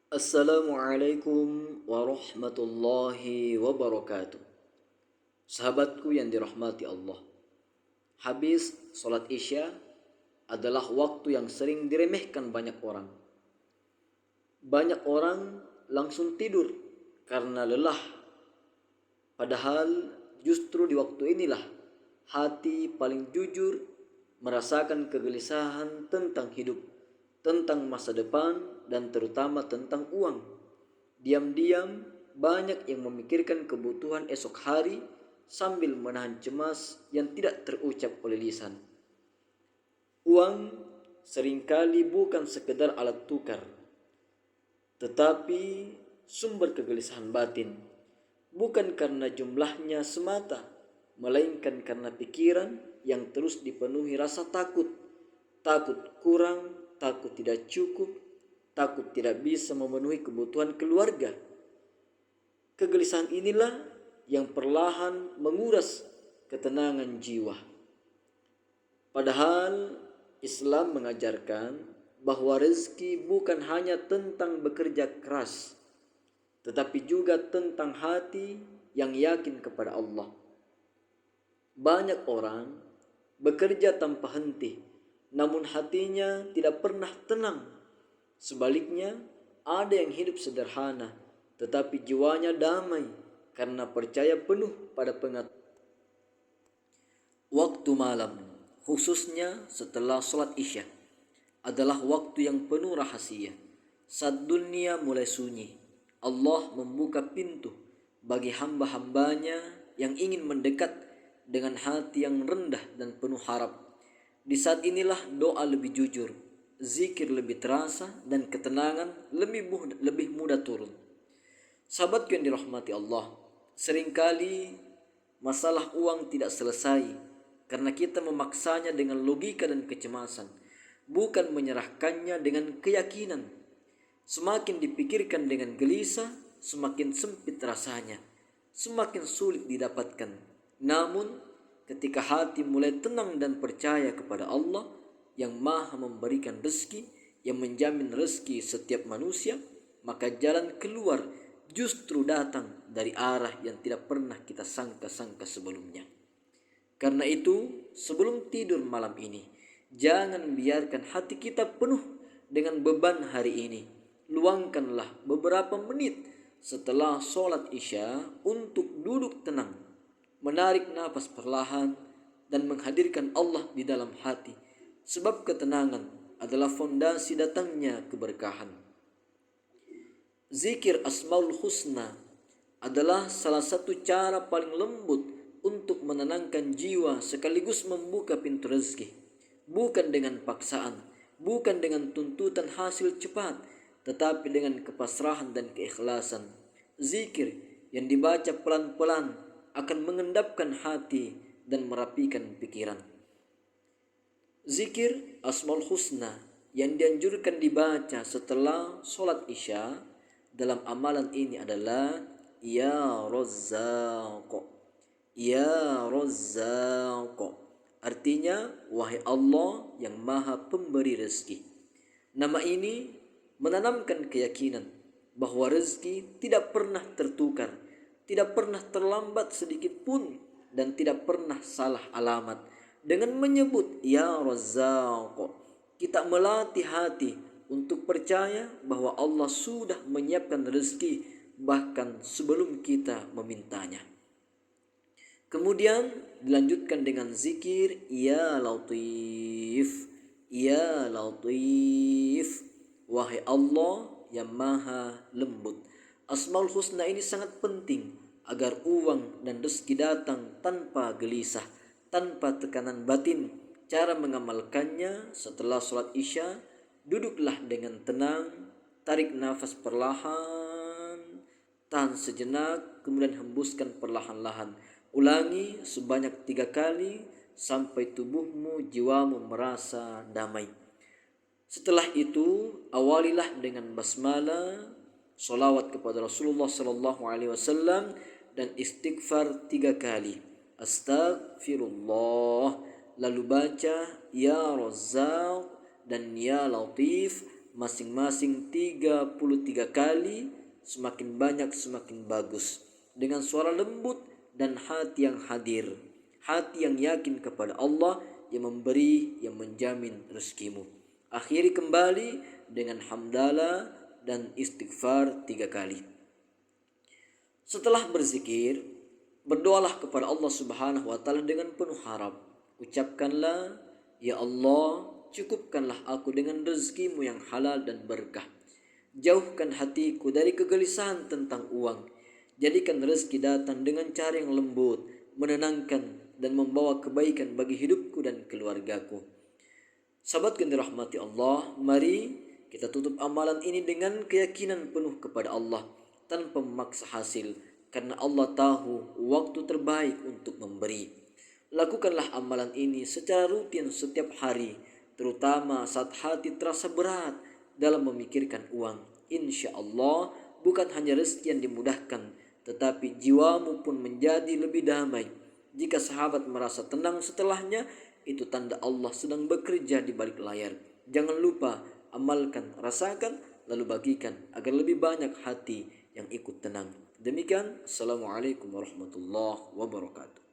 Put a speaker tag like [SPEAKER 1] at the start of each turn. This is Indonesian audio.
[SPEAKER 1] Assalamualaikum warahmatullahi wabarakatuh. Sahabatku yang dirahmati Allah, habis sholat isya adalah waktu yang sering diremehkan banyak orang. Banyak orang langsung tidur karena lelah. Padahal justru di waktu inilah hati paling jujur merasakan kegelisahan tentang hidup, tentang masa depan, dan terutama tentang uang. Diam-diam banyak yang memikirkan kebutuhan esok hari sambil menahan cemas yang tidak terucap oleh lisan. Uang seringkali bukan sekedar alat tukar, tetapi sumber kegelisahan batin. Bukan karena jumlahnya semata, melainkan karena pikiran yang terus dipenuhi rasa takut. Takut kurang, takut tidak cukup, takut tidak bisa memenuhi kebutuhan keluarga. Kegelisahan inilah yang perlahan menguras ketenangan jiwa. Padahal Islam mengajarkan bahwa rezeki bukan hanya tentang bekerja keras, tetapi juga tentang hati yang yakin kepada Allah. Banyak orang bekerja tanpa henti, namun hatinya tidak pernah tenang. Sebaliknya, ada yang hidup sederhana, tetapi jiwanya damai karena percaya penuh pada pengaturan. Waktu malam, khususnya setelah sholat isya, adalah waktu yang penuh rahasia. Saat dunia mulai sunyi, Allah membuka pintu bagi hamba-hambanya yang ingin mendekat dengan hati yang rendah dan penuh harap. Di saat inilah doa lebih jujur, zikir lebih terasa, dan ketenangan lebih mudah turun. Sahabatku yang dirahmati Allah, seringkali masalah uang tidak selesai karena kita memaksanya dengan logika dan kecemasan, bukan menyerahkannya dengan keyakinan. Semakin dipikirkan dengan gelisah, semakin sempit rasanya, semakin sulit didapatkan. Namun, ketika hati mulai tenang dan percaya kepada Allah yang Maha memberikan rezeki, yang menjamin rezeki setiap manusia, maka jalan keluar justru datang dari arah yang tidak pernah kita sangka-sangka sebelumnya. Karena itu, sebelum tidur malam ini, jangan biarkan hati kita penuh dengan beban hari ini. Luangkanlah beberapa menit setelah sholat isya untuk duduk tenang, menarik nafas perlahan, dan menghadirkan Allah di dalam hati. Sebab ketenangan adalah fondasi datangnya keberkahan. Zikir Asmaul Husna adalah salah satu cara paling lembut untuk menenangkan jiwa sekaligus membuka pintu rezeki. Bukan dengan paksaan, bukan dengan tuntutan hasil cepat, tetapi dengan kepasrahan dan keikhlasan. Zikir yang dibaca pelan-pelan akan mengendapkan hati dan merapikan pikiran. Zikir Asmaul Husna yang dianjurkan dibaca setelah sholat isya dalam amalan ini adalah Ya Razzaq, Ya Razzaq. Artinya, wahai Allah yang maha pemberi rezeki. Nama ini menanamkan keyakinan bahwa rezeki tidak pernah tertukar, tidak pernah terlambat sedikit pun, dan tidak pernah salah alamat. Dengan menyebut Ya Razzaq, kita melatih hati untuk percaya bahwa Allah sudah menyiapkan rezeki bahkan sebelum kita memintanya. Kemudian dilanjutkan dengan zikir Ya Latif, Ya Latif, wahai Allah yang maha lembut. Asmaul Husna ini sangat penting agar uang dan rezeki datang tanpa gelisah, tanpa tekanan batin. Cara mengamalkannya setelah sholat isya, duduklah dengan tenang, tarik nafas perlahan, tahan sejenak, kemudian hembuskan perlahan-lahan. Ulangi sebanyak 3 kali sampai tubuhmu, jiwamu merasa damai. Setelah itu, awalilah dengan basmalah, salawat kepada Rasulullah sallallahu alaihi wasallam, dan istighfar 3 kali. Astagfirullah. Lalu baca Ya Razzaq dan Ya Latif masing-masing 33 kali, semakin banyak semakin bagus, dengan suara lembut dan hati yang hadir, hati yang yakin kepada Allah yang memberi, yang menjamin rezekimu. Akhiri kembali dengan hamdalah dan istighfar 3 kali. Setelah berzikir, berdoalah kepada Allah Subhanahu wa taala dengan penuh harap. Ucapkanlah, ya Allah, cukupkanlah aku dengan rezekimu yang halal dan berkah. Jauhkan hatiku dari kegelisahan tentang uang. Jadikan rezeki datang dengan cara yang lembut, menenangkan, dan membawa kebaikan bagi hidupku dan keluargaku. Sahabat yang dirahmati Allah, mari kita tutup amalan ini dengan keyakinan penuh kepada Allah tanpa memaksa hasil, karena Allah tahu waktu terbaik untuk memberi. Lakukanlah amalan ini secara rutin setiap hari, terutama saat hati terasa berat dalam memikirkan uang. Insya Allah bukan hanya rezeki yang dimudahkan, tetapi jiwamu pun menjadi lebih damai. Jika sahabat merasa tenang setelahnya, itu tanda Allah sedang bekerja di balik layar. Jangan lupa amalkan, rasakan, lalu bagikan agar lebih banyak hati yang ikut tenang. Demikian, Assalamualaikum warahmatullahi wabarakatuh.